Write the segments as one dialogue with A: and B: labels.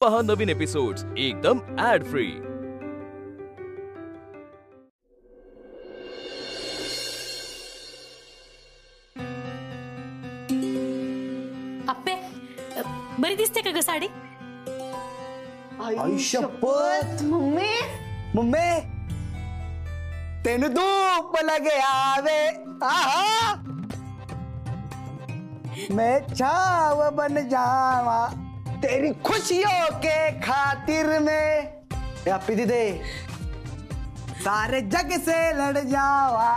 A: पहा नवीन एपिसोड्स एकदम add free.
B: अप्पे बरी दिसते का ग साडी?
C: आई शपथ मम्मी मम्मी तेन धूप लगे आवे आहा मैं छाव बन जावा तेरी खुशियों के खातिर में अपी दीदे सारे जग से लड़ जावा।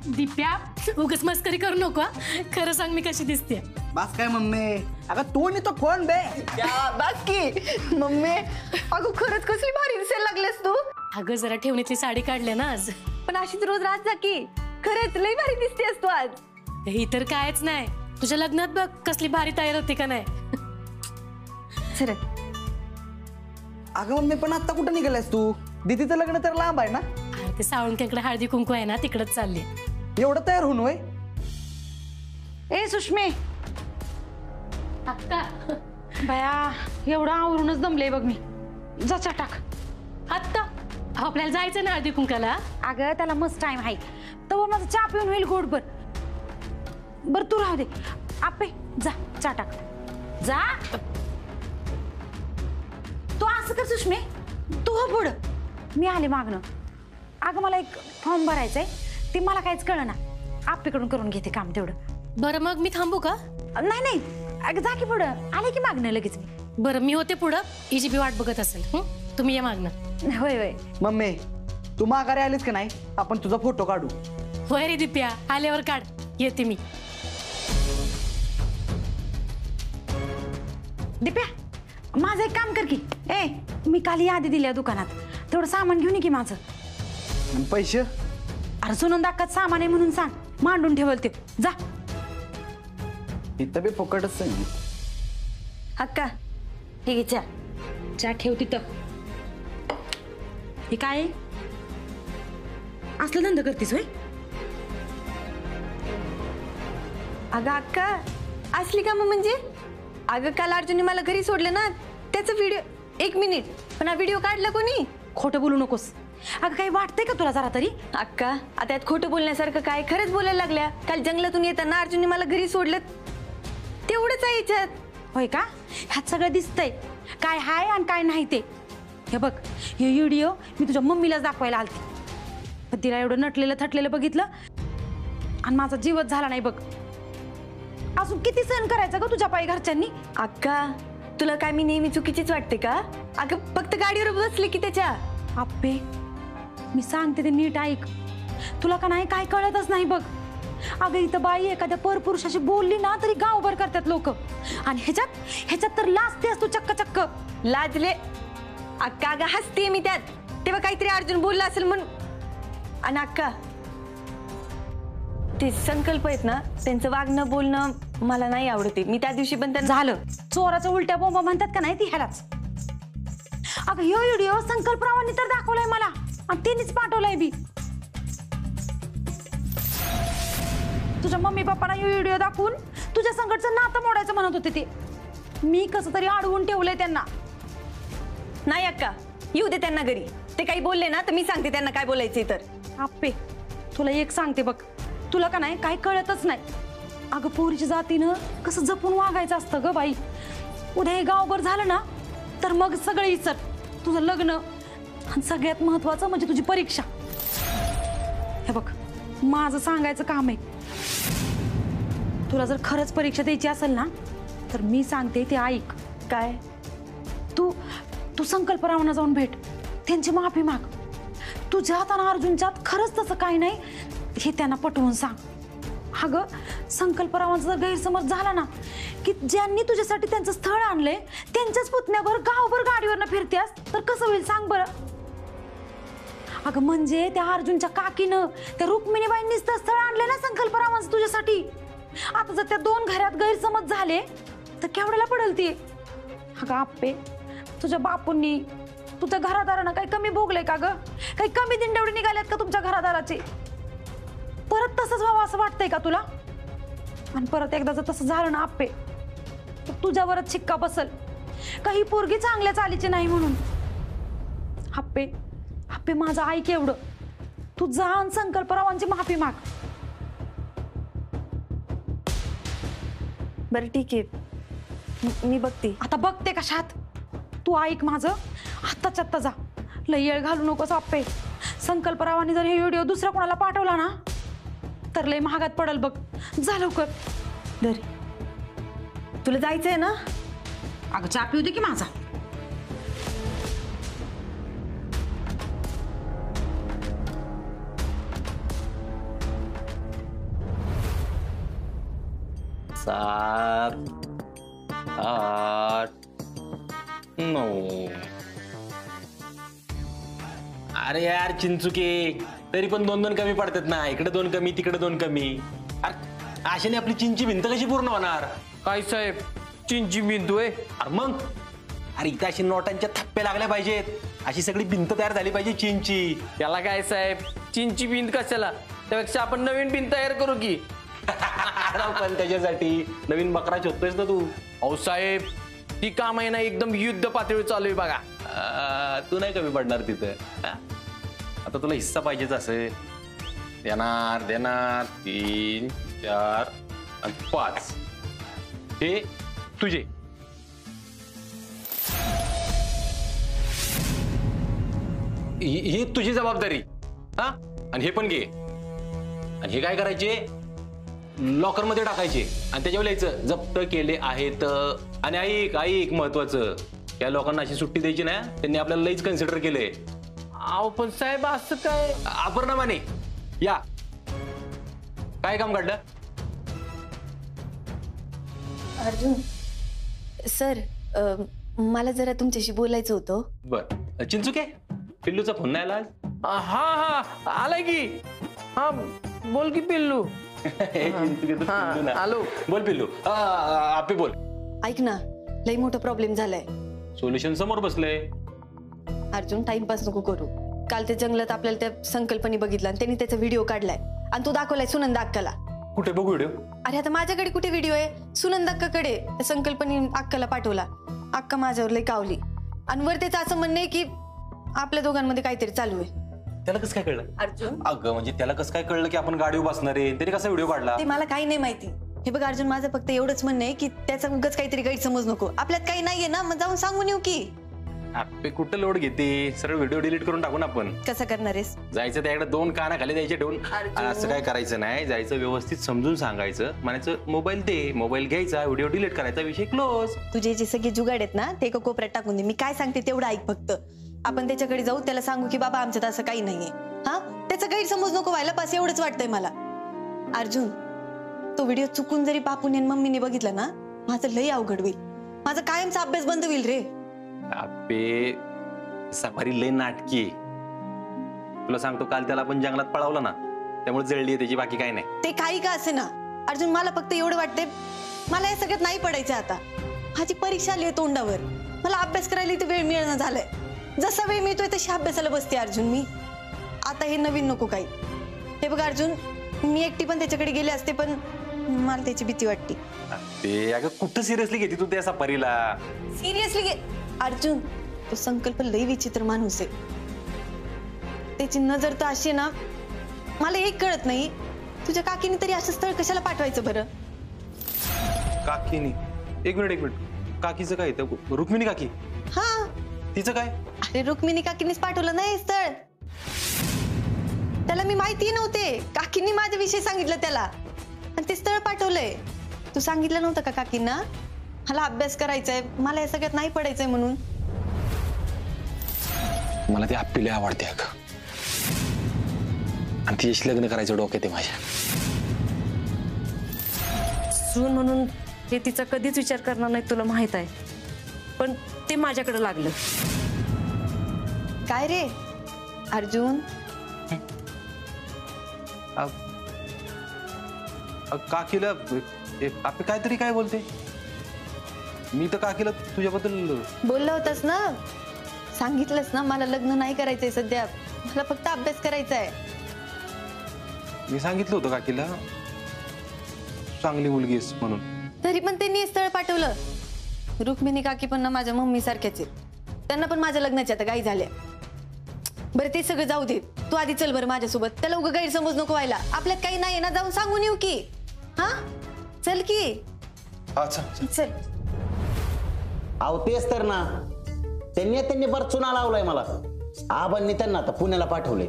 B: दिप्या उगाच मस्करी करू नको हा. खरं सांग मी कशी दिसते?
C: बस काय मम्मी अगं तू नाही तो कोण बे
D: बस की मम्मी अगं खरंच कसली भारी दिसायला लागलेस तू।
B: अगं जरा ठेवणीतली साडी काढल्या ना आज,
D: पण अशीच रोज राहत जा की, खरंच लई भारी दिसतेस तू आज।
B: ही तर कायच नाही, तुझ्या लग्नात बघ कसली भारी तयार होती का नाही?
D: सर
C: अगं मम्मी पण आता कुठं निघाल्यास तू? दीदीचं लग्न तर लांब आहे ना?
B: अरे ते सावंतकडे हळदी कुंकू आहे ना, तिकडच चालली।
C: एवढं तयार होऊन वय?
D: ए सुष्मे
B: अक्का
D: बया एवढं आवरूनच दमले बघ मी। जा चा टाक।
B: आत्ता आपल्याला जायचं ना हळदी कुंकाला?
D: अगं त्याला मस्त टाइम आहे, तर माझा चहा पिऊन होईल गोडभर। बर तू राहू दे आपे, जा चा टाक जा। तू असं कर सुष्मे, तू हो पुढं, मी आले मागणं। अगं मला एक फॉर्म भरायचंय, ते मला काहीच कळना, आपल्याकडून करून घेते काम तेवढं।
B: बरं मग मी थांबू का?
D: नाही नाही अगं जा की पुढं, आले की मागणं लगेच मी।
B: बरं मी होते पुढं, इजी बी वाट बघत असेल। तुम्ही या मागणं।
D: होय होय
C: मम्मी तू माघारी आलीस का नाही? आपण तुझा फोटो काढू।
B: होय रे दिप्या, आल्यावर काढ, येते मी।
D: दिप्या माझं एक काम कर की, ए मी काल यादी दिल्या दुकानात, तेवढं सामान घेऊन ये की माझं।
C: आणि पैसे?
D: अरे सुनंदाकात सामान आहे म्हणून सांग, मांडून ठेवल ते, जा।
C: इथं बी फुकटच आहे।
D: अक्का हे घे चहा, चहा ठेव तिथं। हे काय आहे? असलं धंदा करतीस होय?
E: अगं अक्का असली का मग म्हणजे? अगं काल अर्जुनने मला घरी सोडलं ना, त्याचा व्हिडिओ, एक मिनिट, पण हा व्हिडिओ काढला कोणी?
D: खोटं बोलू नकोस। अगं काही वाटतंय का तुला जरा तरी?
E: अक्का आता यात खोटं बोलण्यासारखं काय? खरंच बोलायला लागल्या। काल जंगलातून येताना अर्जुनने मला घरी सोडलं, तेवढंच आहे याच्यात।
D: होय का? ह्यात सगळं दिसतंय काय हाय आणि काय नाही ते। हे बघ हे व्हिडिओ मी तुझ्या मम्मीलाच दाखवायला आलती, पण तिला एवढं नटलेलं थटलेलं बघितलं आणि माझा जीवच झाला नाही बघ। अजून किती सहन करायचं ग तुझ्या पायी घरच्यांनी?
E: अक्का तुला काय मी नेहमी चुकीचीच वाटते का? अगं फक्त गाडीवर बसले की त्याच्या।
D: आप्पे मी सांगते ते नीट ऐक, तुला का नाही काय कळतच नाही बघ। अगं इथं बाई एखाद्या परपुरुषाशी बोलली ना तरी गावभर करतात लोक, आणि ह्याच्यात तर लाजतेस तू चक्क चक्क।
E: लाजले? अक्का अगं हसते मी त्यात, तेव्हा काहीतरी अर्जुन बोलला असेल म्हणून। आणि अक्का ते संकल्प आहेत ना, त्यांचं वागणं बोलणं मला नाही आवडते। मी त्या दिवशी पण त्यांना
D: झालं चोराच्या उलट्या बोंबा म्हणतात का नाही, ती ह्यालाच। अगं ह्यो व्हिडिओ संकल्परावांनी तर दाखवलाय मला, आणि त्यांनीच पाठवलाय बी। तुझ्या मम्मी पप्पांना ह्यो व्हिडिओ दाखवून तुझ्या संकटचं नातं मोडायचं म्हणत होते ते, मी कसं तरी अडवून ठेवलंय त्यांना।
E: नाही अक्का, येऊ दे त्यांना घरी, ते काही बोलले ना तर मी सांगते त्यांना काय बोलायचंय तर।
D: आप्पे तुला एक सांगते बघ, तुला का नाही काय कळतच नाही। अगं पोरीच्या जातीनं कसं जपून वागायचं असतं ग बाई। उद्या हे गावभर झालं ना तर मग सगळं विसर, तुझं लग्न, आणि सगळ्यात महत्वाचं म्हणजे तुझी परीक्षा। हे बघ माझं सांगायचं काम आहे, तुला जर खरंच परीक्षा द्यायची असेल ना तर मी सांगते ते ऐक।
E: काय?
D: तू संकल्परावांना जाऊन भेट, त्यांची माफी माग। तुझ्यात आणि अर्जुनच्यात खरंच तसं काही नाही हे त्यांना पटवून सांग। अगं संकल्परावांचा जर गैरसमज झाला ना की ज्यांनी तुझ्यासाठी त्यांचं स्थळ आणलंय त्यांच्याच पुतण्यावर गावभर गाडीवरनं फिरतेस तर कसं होईल सांग बरं? अगं म्हणजे त्या अर्जुनच्या काकीनं त्या रुक्मिणीबाईंनीच तर स्थळ आणलंय ना संकल्परावांचं तुझ्यासाठी। आता जर त्या दोन घरात गैरसमज झाले तर केवढ्याला पडेल ती? अगं आप्पे तुझ्या बापूंनी तुझ्या घरादारानं काही कमी भोगलंय का ग? काही कमी दिंडवडी निघाल्यात का तुमच्या घरादाराचे? परत तसंच व्हावं असं वाटतंय का तुला? आणि परत एकदा जर तसं झालं ना आप्पे तर तुझ्यावरच शिक्का बसल, काही पोरगी चांगल्या चालीची नाही म्हणून. हप्पे हप्पे माझं ऐक एवढं, तू जा आणि संकल्परावांची माफी माग.
E: बरं ठीक आहे, मी बघते.
D: आता बघते कशात, तू ऐक माझं, आत्ताच्या आत्ता जा, लय येळ घालू नकोस हप्पे. संकल्परावांनी जर हे व्हिडिओ दुसऱ्या कोणाला पाठवला ना तर लय महागात पडल बघ. जा लवकर.
E: धर, तुला जायचंय ना?
D: अगं चहा पिऊ दे की माझा.
F: सात, आठ, 9. अरे यार चिंचुके, तरी पण 2-2 कमी पडतात ना. इकडे 2 कमी, तिकडे 2 कमी. अरे अशाने आपली चिंची भिंत कशी पूर्ण होणार?
G: काय साहेब, चिंची भिंत आहे?
F: अरे मग, अरे इथं अशी नोटांच्या थप्पे लागल्या पाहिजेत, अशी सगळी भिंत तयार झाली पाहिजे चिंची.
G: त्याला काय साहेब, चिंची भिंत कशाला? त्यापेक्षा आपण नवीन भिंत तयार करू की.
F: पण त्याच्यासाठी नवीन बकरा शोधतोयस ना तू.
G: अहो साहेब, ती काम आहे ना एकदम युद्ध पातळीवर चालू आहे बघा.
F: तू नाही कमी पडणार तिथं. आता तुला हिस्सा पाहिजेच असेल. देणार देणार 3, 4 आणि 5 हे तुझे. ही तुझी जबाबदारी. हा, आणि हे पण घे. आणि हे काय करायचे, लॉकर मध्ये टाकायचे आणि त्याच्यावर लिहायचं जप्त केले आहेत. आणि ऐक महत्वाचं, या लोकांना अशी सुट्टी द्यायची ना, त्यांनी आपल्याला लईच कन्सिडर केले.
G: अहो पण साहेब असं काय?
F: अपर्णा माने या, काय काम काढलं?
E: अर्जुन सर, मला जरा तुमच्याशी बोलायचं होतं.
F: बर, चिंचुके पिल्लूचा फोन नाही आला आज?
G: हा हा, आलाय की. हा बोल की पिल्लू.
F: चिंचुके तर
G: हा,
F: पिल्लू ना.
G: आलो.
F: बोल पिल्लू. आपी बोल.
E: ऐक ना, लई मोठा प्रॉब्लेम झालाय.
F: सोल्युशन समोर बसलंय.
E: अर्जुन टाइमपास नको करू. काल ते जंगलात आपल्याला त्या संकल्पने बघितला आणि त्यांनी त्याचा व्हिडिओ काढलाय आणि तो दाखवलाय सुनंदा अक्काला.
F: कुठे बघू व्हिडिओ?
E: अरे आता माझ्याकडे कुठे व्हिडिओ आहे? सुनंदा अक्काकडे. त्या संकल्पने अक्काला पाठवला. अक्का माझ्यावर लई कावली आणि वर त्याचं असं म्हणणं आहे की आपल्या दोघांमध्ये काहीतरी चालू आहे.
F: त्याला कसं काय कळलं?
E: अर्जुन,
F: अगं म्हणजे त्याला कसं काय कळलं की आपण गाडीवर बसणार आहे? तरी कसा व्हिडिओ काढला?
E: ते मला काही नाही माहिती. हे बघ अर्जुन, माझं फक्त एवढंच म्हणणं आहे की त्याचा उगाच काहीतरी गैरसमज नको. आपल्यात काही नाहीये ना, मग जाऊन सांगून येऊ की.
F: आपे कुठं लोड घेते, सरळ व्हिडिओ डिलीट करून टाकू ना आपण.
E: कसं करणार आहेस?
F: जायचं त्याकडे 2 कानाखाली द्यायचे ठेवून.
E: अर्जुन.
F: असं काय करायचं नाही, जायचं व्यवस्थित समजून सांगायचं, म्हणायचं मोबाईल दे, मोबाईल घ्यायचा, व्हिडिओ डिलीट करायचा, विषय क्लोज.
E: तुझे जे सगळे जुगाड आहेत ना ते एका कोपऱ्यात टाकून दे. मी काय सांगते तेवढं ऐक फक्त. आपण त्याच्याकडे जाऊ, त्याला सांगू की बाबा आमच्यात असं काही नाहीये. हा, त्याचा गैरसमज नको व्हायला, बस एवढंच वाटतंय मला. अर्जुन, तो व्हिडिओ चुकून जरी बापूने आणि मम्मीने बघितला ना, माझं लई अवघड होईल. माझा कायमचा अभ्यास बंद होईल रे.
F: आपे सफारी लय नाटकी आहे. तुला सांगतो, काल त्याला आपण जंगलात पळवलं ना, त्यामुळे जळली त्याची, बाकी काय नाही.
E: ते काही का असे ना अर्जुन, मला फक्त एवढं वाटतंय, मला या सगळ्यात नाही पडायचं आता. माझी परीक्षा आली आहे तोंडावर, मला अभ्यास करायला इथे वेळ मिळणं झालाय. जसा वेळ मिळतोय तशी अभ्यासाला बसते अर्जुन मी. आता हे नवीन नको काही. हे बघ अर्जुन, मी एकटी पण त्याच्याकडे गेले असते, पण मला त्याची भीती वाटते.
F: ते अगं कुठं सिरियसली घेते तू त्या सफारीला?
E: सिरियसली घे अर्जुन, तो संकल्प लई विचित्र माणूस आहे. त्याची नजर तर अशी ना, मला एक कळत नाही, तुझ्या काकीने तरी असं स्थळ कशाला पाठवायचं बरं?
F: काकीनी? एक मिनिट, काकीचं काय? रुक्मिणी काकी?
E: हा,
F: तिचं काय?
E: अरे रुक्मिणी काकीनेच पाठवलं नाही स्थळ. त्याला मी माहिती नव्हते, काकींनी माझ्याविषयी सांगितलं त्याला आणि ते स्थळ पाठवलंय. तू सांगितलं नव्हतं का काकींना मला अभ्यास करायचाय, मला या सगळ्यात नाही पडायचंय म्हणून?
F: मला ती आप्पी लय आवडते अगं, आणि तिच्याशी लग्न करायचं डोक्यात आहे माझ्या.
B: सून म्हणून हे तिचा कधीच विचार करणार नाही, तुला माहित आहे. पण ते माझ्याकडे लागलं.
E: काय रे अर्जुन?
F: काकीला आपली काहीतरी काय बोलते? मी तर काकीला तुझ्याबद्दल
E: बोलला होतास ना, सांगितलंस ना मला लग्न नाही करायचंय सध्या, मला फक्त अभ्यास करायचा आहे.
F: मी सांगितलं होतं काकीला चांगली मुलगी आहेस म्हणून.
E: तरी पण त्यांनी स्थळ पाठवलं. रुक्मिणी काकी पण ना माझ्या मम्मी सारख्याच आहेत. त्यांना पण माझ्या लग्नाच्या आता गाई झाल्या. बरं ते सगळं जाऊ दे, तू आधी चल बरं माझ्यासोबत. त्याला उगा गैरसमज नको व्हायला. आपल्यात काही नाही ना, जाऊन सांगून येऊ की. हा चल की. चल.
H: अहो तेच तर ना, त्यांनी बरं चुना लावलाय मला. आबांनी त्यांना आता पुण्याला पाठवले,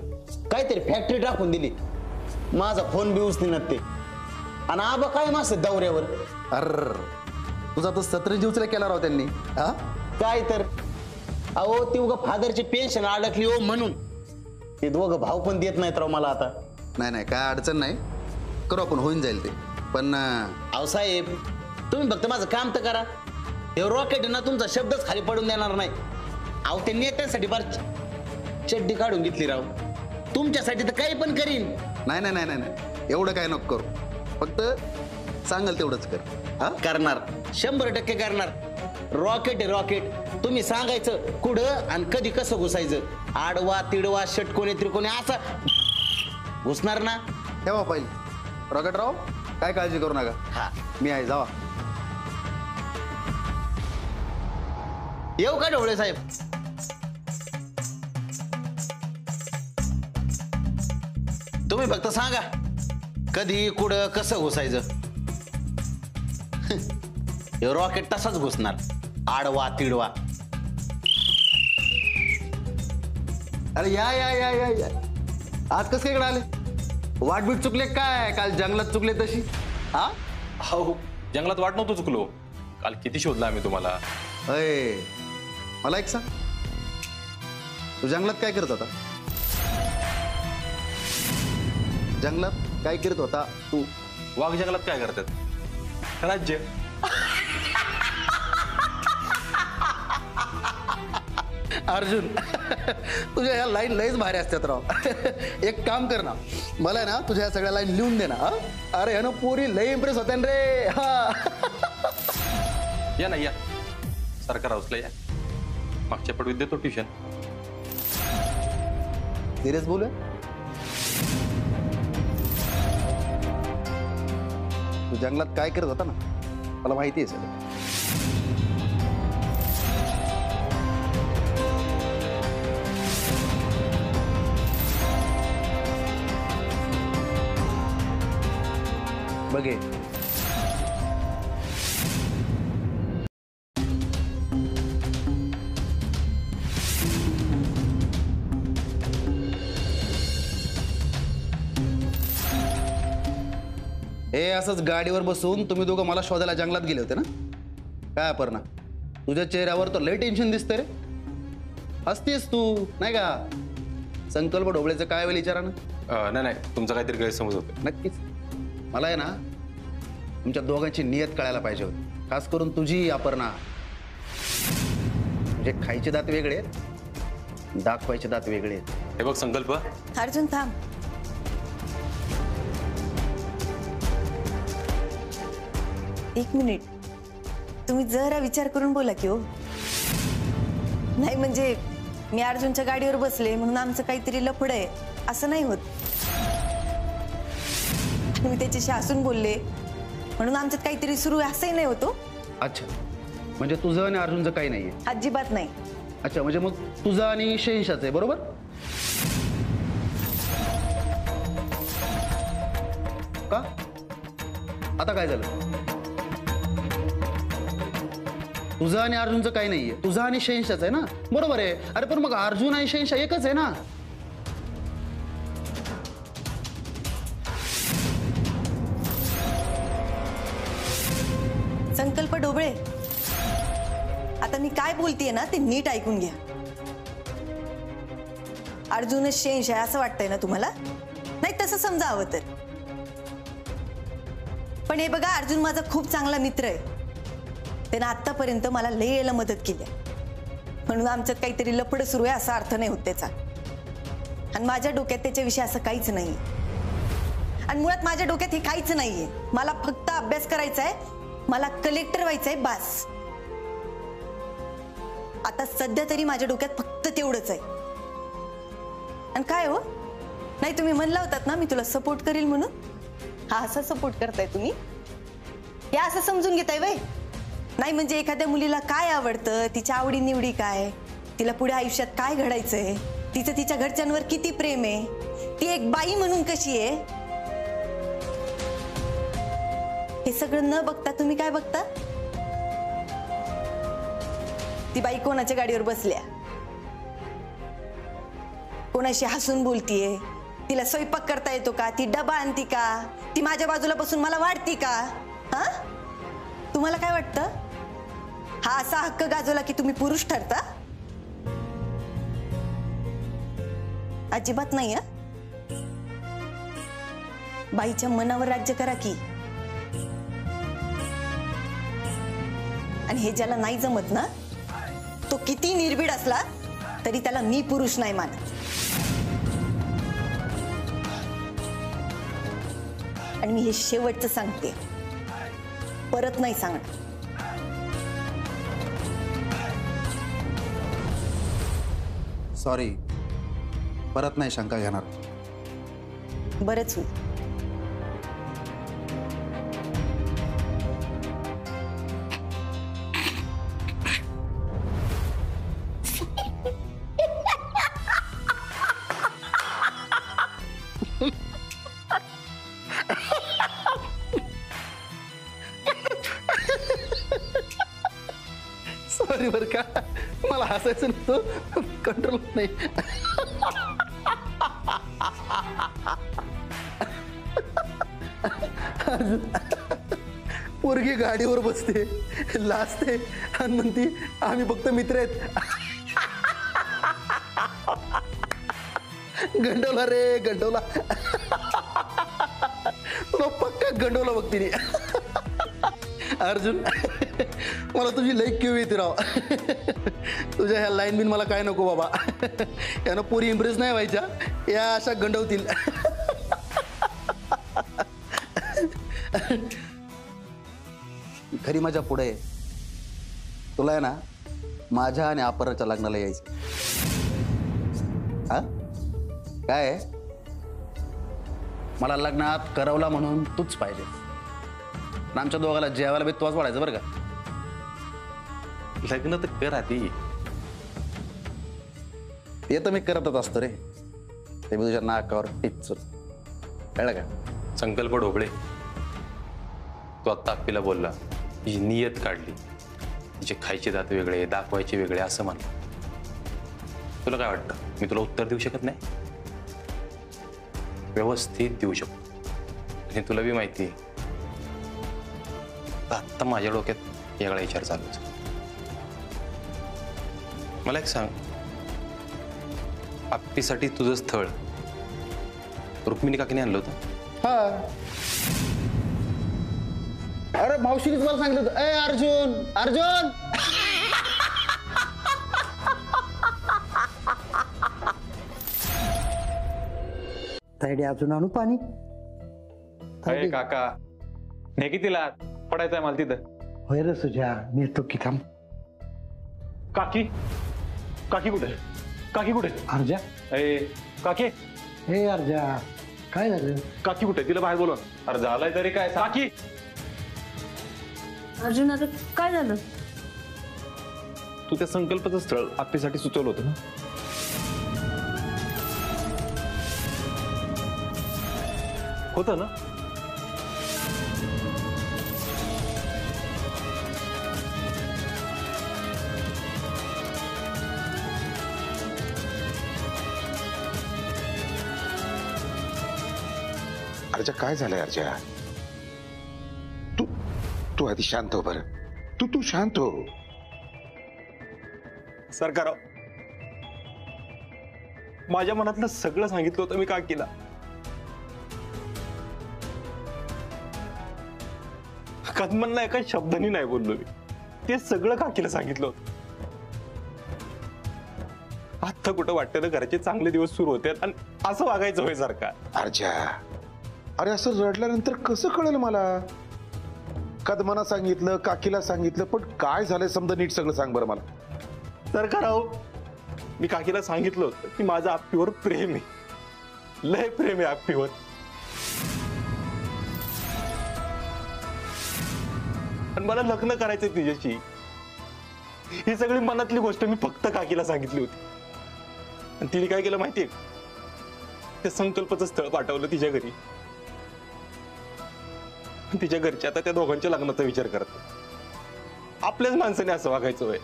H: काहीतरी फॅक्टरी टाकून दिली. माझा फोन बी उचलीनात ते. आणि आबा काय मासे दौऱ्यावर.
I: अर तुझा तो 17 उचला केला राव त्यांनी. हा
H: काय तर अहो ती उगा फादरची पेन्शन अडकली हो म्हणून ते दोघं भाव पण देत नाहीत राव मला आता.
I: नाही काय अडचण नाही, करू आपण, होऊन जाईल ते. पण
H: अहो साहेब तुम्ही फक्त माझं काम तर करा. हे रॉकेट ना तुमचा शब्दच खाली पडून देणार नाही. अहो ते नेत्यांसाठी बार चड्डी काढून घेतली राव. तुमच्यासाठी तर काही पण करीन.
I: नाही एवढं काय नको करू, फक्त सांगाल तेवढंच कर. हा
H: करणार, 100% करणार. रॉकेट आहे रॉकेट. तुम्ही सांगायचं कुठं आणि कधी कसं घुसायचं. आडवा तिडवा षटकोनी त्रिकोणी असं घुसणार ना.
I: ठेवा पाहिजे रॉकेटराव, काय काळजी करू नका.
H: हा
I: मी आहे, जावा.
H: येऊ का ढोळे साहेब. तुम्ही फक्त सांगा कधी कुठं कसं घुसायचं. हे रॉकेट तसाच घुसणार, आडवा तिडवा.
I: अरे या आज कसं इकडे आले? वाटबीट चुकले काय? काल जंगलात चुकले तशी. हा
F: हो, जंगलात वाट नव्हतं चुकलो. काल किती शोधला आम्ही तुम्हाला.
I: अय मला एक सांग, तू जंगलात काय करत होता? जंगलात काय करत होता तू?
F: वाघ जंगलात काय करतात? राज्य.
I: अर्जुन तुझ्या ह्या लाईन लयच भारी असतात राव. एक काम कर ना, मला ना तुझ्या सगळ्या लाईन लिहून दे ना. अरे ह्यानं पुरी लय इम्प्रेस होत्या रे. हा
F: या ना या, सरकार हाऊसला या. मागच्या पडवीत देतो ट्युशन.
I: सिरियस बोलू? तू जंगलात काय करत होता ना, मला माहिती आहे सगळं. बघे हे असंच गाडीवर बसून तुम्ही दोघं मला शोधायला जंगलात गेले होते ना. काय अपर्णा, तुझ्या चेहऱ्यावर तर लय टेन्शन दिसतंय रे. हसतेस तू नाही का? संकल्प ढोबळेचं काय वेळ विचारा ना.
F: नाही तुमचा काहीतरी गैरसमज होतो.
I: नक्कीच. मला आहे ना तुमच्या दोघांची नियत कळायला पाहिजे होती, खास करून तुझी अपर्णा. म्हणजे खायचे दात वेगळे आहेत, दाखवायचे दात वेगळे आहेत.
F: हे बघ संकल्प.
E: अर्जुन थांब. एक मिनिट, तुम्ही जरा विचार करून बोला की हो. नाही म्हणजे मी अर्जुनच्या गाडीवर बसले म्हणून आमचं काहीतरी लफड आहे असं नाही होत. मी त्याच्याशी हसून बोलले म्हणून आमच्यात काहीतरी सुरू आहे असंही नाही होतो.
I: अच्छा, म्हणजे तुझं आणि अर्जुनचं काही नाहीये?
E: अजिबात नाही.
I: अच्छा, म्हणजे मग तुझं आणि शहेंशाचं आहे, बरोबर? का आता काय झालं? तुझं आणि अर्जुनचं काही नाहीये, तुझं आणि शहेंशाचं आहे ना, बरोबर आहे. अरे पण मग अर्जुन आणि शहेंशा एकच आहे ना.
E: संकल्प ढोबळे, आता मी काय बोलतेय ना ते नीट ऐकून घ्या. अर्जुनच शेंश आहे असं वाटतंय ना तुम्हाला? नाही तसं समजा हवं तर. पण हे बघा, अर्जुन माझा खूप चांगला मित्र आहे. त्यानं आतापर्यंत मला लय यायला मदत केली, म्हणून आमच्यात काहीतरी लफड सुरू आहे असा अर्थ नाही होत त्याचा. आणि माझ्या डोक्यात त्याच्याविषयी असं काहीच नाही. आणि मुळात माझ्या डोक्यात हे काहीच नाहीये. मला फक्त अभ्यास करायचा आहे, मला कलेक्टर व्हायचंय बास. आता सध्या तरी माझ्या डोक्यात फक्त तेवढंच आहे. आणि काय हो, नाही तुम्ही म्हणला होतात ना मी तुला सपोर्ट करील म्हणून. हा असा सपोर्ट करताय तुम्ही? हे असं समजून घेताय वय? नाही म्हणजे एखाद्या मुलीला काय आवडतं, तिच्या आवडी निवडी काय, तिला पुढे आयुष्यात काय घडायचंय, तिचं तिच्या घरच्यांवर किती प्रेम आहे, ती एक बाई म्हणून कशी आहे, हे सगळं न बघता तुम्ही काय बघता? ती बाई कोणाच्या गाडीवर बसल्या, कोणाशी हसून बोलतीये, तिला स्वयंपाक करता येतो का, ती डबा आणती का, ती माझ्या बाजूला बसून मला वाढती का? हा, तुम्हाला काय वाटतं? हा असा हक्क गाजवला की तुम्ही पुरुष ठरता? अजिबात नाही. बाईच्या मनावर राज्य करा की. आणि हे ज्याला नाही जमत ना, तो किती निर्भीड असला तरी त्याला मी पुरुष नाही मानत. आणि मी हे शेवटचं सांगते, परत नाही सांगणार.
I: सॉरी, परत नाही शंका घेणार.
E: बरंच होईल.
I: सॉरी बरं का, मला हसायचं नव्हतं, कंट्रोल नाही. पोरगी गाडीवर बसते, लाजते आणि म्हणती आम्ही फक्त मित्र आहेत. गंडवला रे गंडवला, तुला पक्का गंडवला बघते. अर्जुन, मला तुझी लई क्यू येते राव. तुझ्या ह्या लाईन बिन मला काय नको बाबा. यानं पोरी इम्प्रेस नाही व्हायच्या, या अशा गंडवतील. खरी मजा पुढे तुला आहे ना, माझ्या आणि अपराच्या लग्नाला यायचं. हा काय आहे? मला लग्नात करवला म्हणून तूच पाहिजे. आमच्या दोघाला जेवायला बी तोच वाढायचं बरं का.
F: लग्न तर कर आधी.
I: ते तर मी करतच असतो रे, ते मी तुझ्या नाकावर टिचून. कळलं का?
F: संकल्प ढोबळे, तू आत्ता आप्पीला बोलला, तिची नियत काढली, तिचे खायचे दात वेगळे, दाखवायचे वेगळे असं म्हण. तुला काय वाटतं मी तुला उत्तर देऊ शकत नाही? व्यवस्थित देऊ शकतो. आणि तुला बी माहिती आहे, आत्ता माझ्या डोक्यात वेगळा विचार चालू आहे. मला एक सांग, आप्पीसाठी तुझं स्थळ रुक्मिणी काकीने आणलं होतं?
I: हा. अरे मावशीने तुम्हाला सांगितलं होतं, ए अर्जुन अर्जुन.
C: तायडे अजून आणू पाणी?
J: अरे काका, हे कितीला पडायचंय मला तिथं?
C: होय रे सुजा, मी तो की थांब.
J: काकी, काकी कुठे? काकी कुठे?
C: अर्जा,
J: ए काकी,
C: हे अर्जा, काय झालं?
J: काकी कुठे? तिला बाहेर बोलव. अरे झालंय तरी काय? काकी.
B: अर्जुन, आता काय झालं?
J: तू त्या संकल्पाचं स्थळ आप्पीसाठी सुचवलं होतं ना? होतं ना?
K: अर्जा, काय झालंय अर्जा? तू तू आधी शांत हो बरं. तू शांत हो.
J: सरकार, माझ्या मनातलं सगळं सांगितलं होतं मी काकीला. कदमन एका शब्दानी नाही बोललो मी. ते सगळं काकीला सांगितलं होतं. आता कुठं वाटतं ना, घराचे चांगले दिवस सुरू होते आणि असं वागायचं होय सरकार?
K: अर्जा, अरे असं रडल्यानंतर कसं कळेल मला? कदमाना सांगितलं, काकीला सांगितलं, पण काय झालंय समजा नीट सगळं सांग बरं मला.
J: सरकार, अहो, मी काकीला सांगितलं होतं की माझं आप्पीवर प्रेम आहे, लय प्रेम आहे आप्पीवर. पण आणि मला लग्न करायचंय तिच्याशी. ही सगळी मनातली गोष्ट मी फक्त काकीला सांगितली होती. आणि तिने काय केलं माहितीये? ते संकल्पाचं स्थळ पाठवलं तिच्या घरी. तिच्या घरचे आता त्या दोघांच्या लग्नाचा विचार करतात. आपल्याच माणसाने असं वागायचं होय?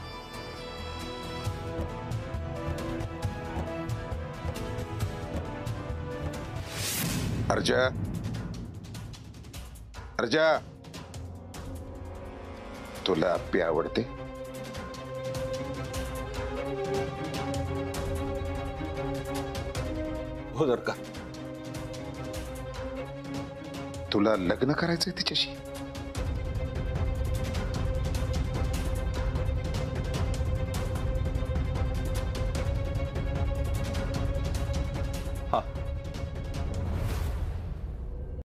K: अर्जा, अर्जा, तुला आप्पी आवडते?
J: हो जर का.
K: तुला लग्न करायचंय तिच्याशी?